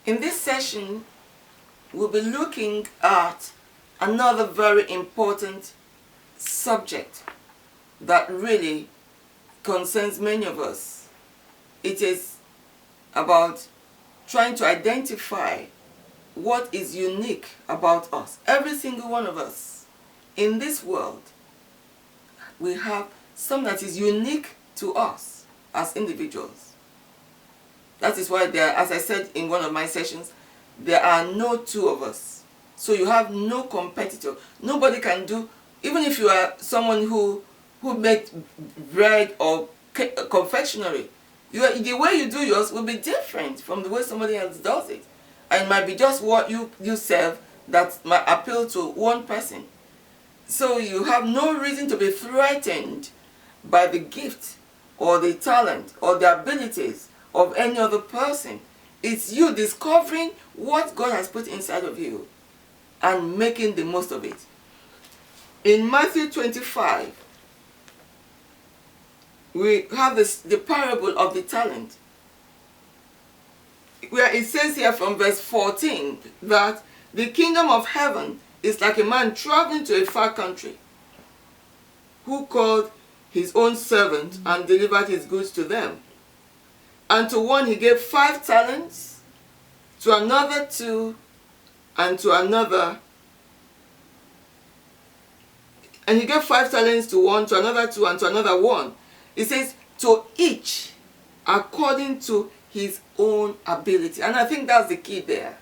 In this session, we'll be looking at another very important subject that really concerns many of us. It is about trying to identify what is unique about us. Every single one of us in this world, we have something that is unique to us as individuals. That is why there, as I said in one of my sessions, there are no two of us. So you have no competitor. Nobody can do, even if you are someone who makes bread or confectionery, the way you do yours will be different from the way somebody else does it. And it might be just what you serve that might appeal to one person. So you have no reason to be threatened by the gift or the talent or the abilities of any other person. It's you discovering what God has put inside of you and making the most of it. In Matthew 25, we have the parable of the talent, where it says here from verse 14 that the kingdom of heaven is like a man traveling to a far country, who called his own servant and delivered his goods to them. And to one he gave 5 talents, to another 2, and to another. And he gave 5 talents to one, to another 2, and to another 1. It says, to each according to his own ability. And I think that's the key there.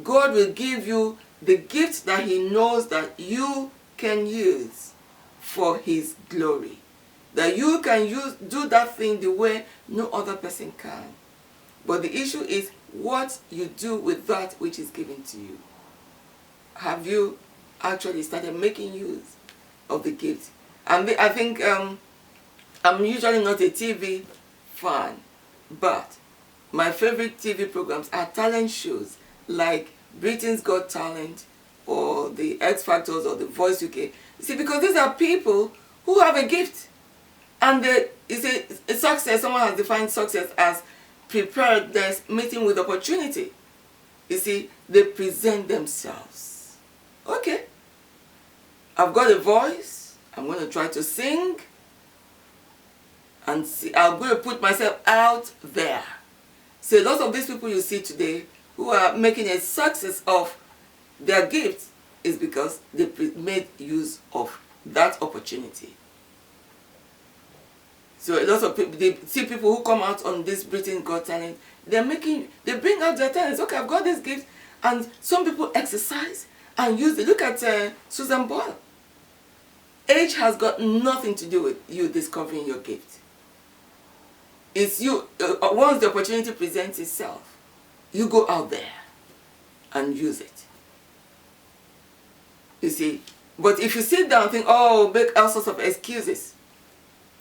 God will give you the gift that he knows that you can use for his glory. That you can do that thing the way no other person can. But the issue is what you do with that which is given to you. Have you actually started making use of the gift? And I think I'm usually not a TV fan, but my favorite TV programs are talent shows like Britain's Got Talent or the X Factors or the Voice UK. You see, because these are people who have a gift. And it's a success. Someone has defined success as preparedness, meeting with opportunity. You see, they present themselves. Okay, I've got a voice. I'm going to try to sing. And see, I'm going to put myself out there. So a lot of these people you see today who are making a success of their gifts is because they made use of that opportunity. So a lot of people, they see people who come out on this Britain Got Talent, they bring out their talents. Okay, I've got this gift, and some people exercise and use it. Look at Susan Boyle. Age has got nothing to do with you discovering your gift. It's you, once the opportunity presents itself, you go out there and use it. You see, but if you sit down and think, oh, make all sorts of excuses.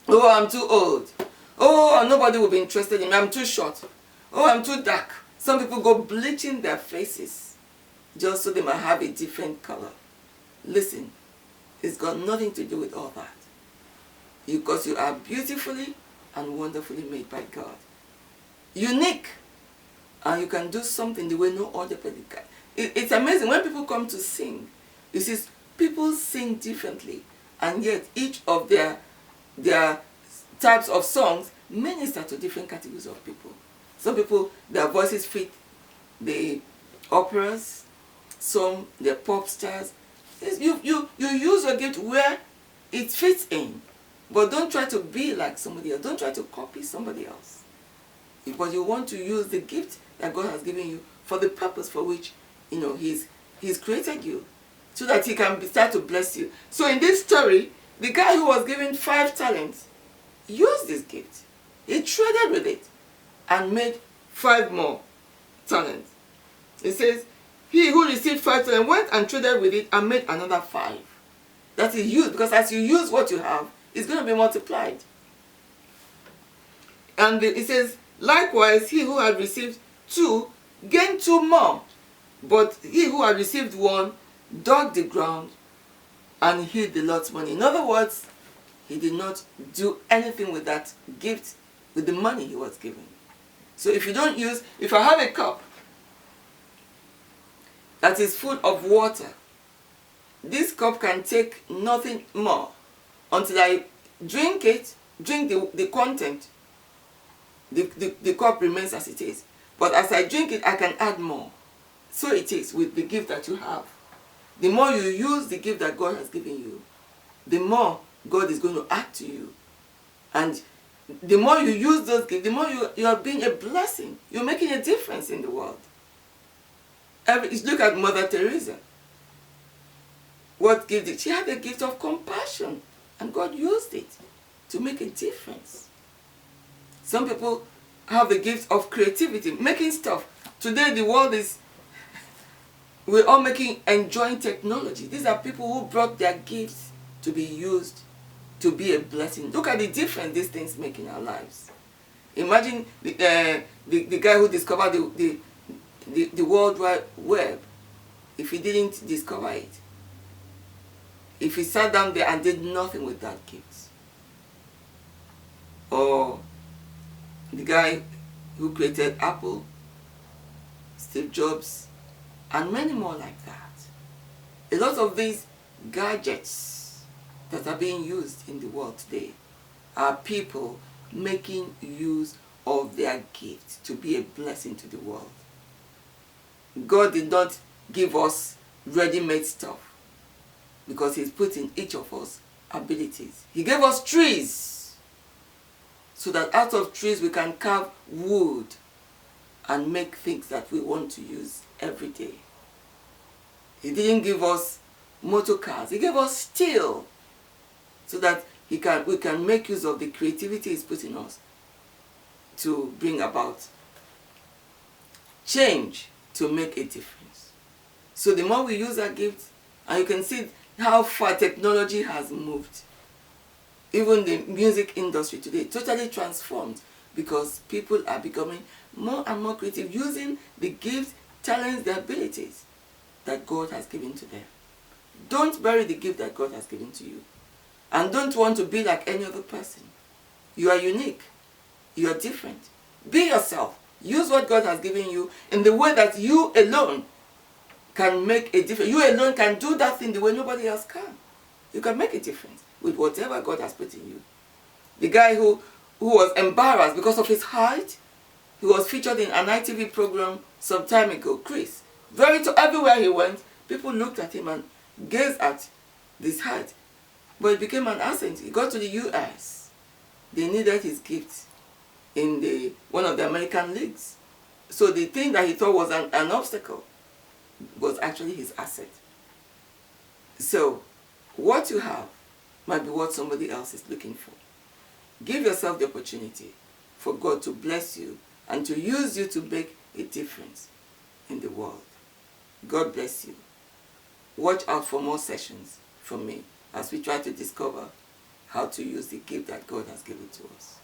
Oh, I'm too old. Oh, nobody will be interested in me. I'm too short. Oh, I'm too dark. Some people go bleaching their faces just so they might have a different color. Listen, it's got nothing to do with all that. Because you are beautifully and wonderfully made by God. Unique. And you can do something the way no other person can. It's amazing when people come to sing. You see, people sing differently. And yet each of their types of songs minister to different categories of people. Some people, their voices fit the operas, some they're pop stars. You use your gift where it fits in, but don't try to be like somebody else. Don't try to copy somebody else. But you want to use the gift that God has given you for the purpose for which He's created you, so that He can start to bless you. So in this story, the guy who was given 5 talents used this gift. He traded with it and made 5 more talents. It says, he who received 5 talents went and traded with it and made another 5. That is used, because as you use what you have, it's going to be multiplied. And it says, likewise, he who had received 2 gained 2 more. But he who had received 1 dug the ground and hid the Lord's money. In other words, he did not do anything with that gift, with the money he was given. So if I have a cup that is full of water. This cup can take nothing more until I drink it, drink the content. The cup remains as it is. But as I drink it, I can add more. So it is with the gift that you have. The more you use the gift that God has given you, the more God is going to add to you. And the more you use those gifts, the more you are being a blessing. You're making a difference in the world. Look at Mother Teresa. What gift did she? She had a gift of compassion, and God used it to make a difference. Some people have the gift of creativity, making stuff. Today the world is, we're all enjoying technology. These are people who brought their gifts to be used to be a blessing. Look at the difference these things make in our lives. Imagine the guy who discovered the World Wide Web. If he didn't discover it, if he sat down there and did nothing with that gift, or the guy who created Apple, Steve Jobs, and many more like that. A lot of these gadgets that are being used in the world today are people making use of their gifts to be a blessing to the world. God did not give us ready-made stuff because He's put in each of us abilities. He gave us trees so that out of trees we can carve wood and make things that we want to use every day. He didn't give us motor cars. He gave us steel so that we can make use of the creativity He's put in us to bring about change, to make a difference. So the more we use our gifts, and you can see how far technology has moved. Even the music industry today totally transformed because people are becoming more and more creative, using the gifts, talents, the abilities that God has given to them. Don't bury the gift that God has given to you. And don't want to be like any other person. You are unique. You are different. Be yourself. Use what God has given you in the way that you alone can make a difference. You alone can do that thing the way nobody else can. You can make a difference with whatever God has put in you. The guy who was embarrassed because of his height, he was featured in an ITV program some time ago, Chris. Everywhere he went, people looked at him and gazed at this height. But it became an asset. He got to the US. They needed his gift in one of the American leagues. So the thing that he thought was an obstacle was actually his asset. So what you have might be what somebody else is looking for. Give yourself the opportunity for God to bless you and to use you to make a difference in the world. God bless you. Watch out for more sessions from me as we try to discover how to use the gift that God has given to us.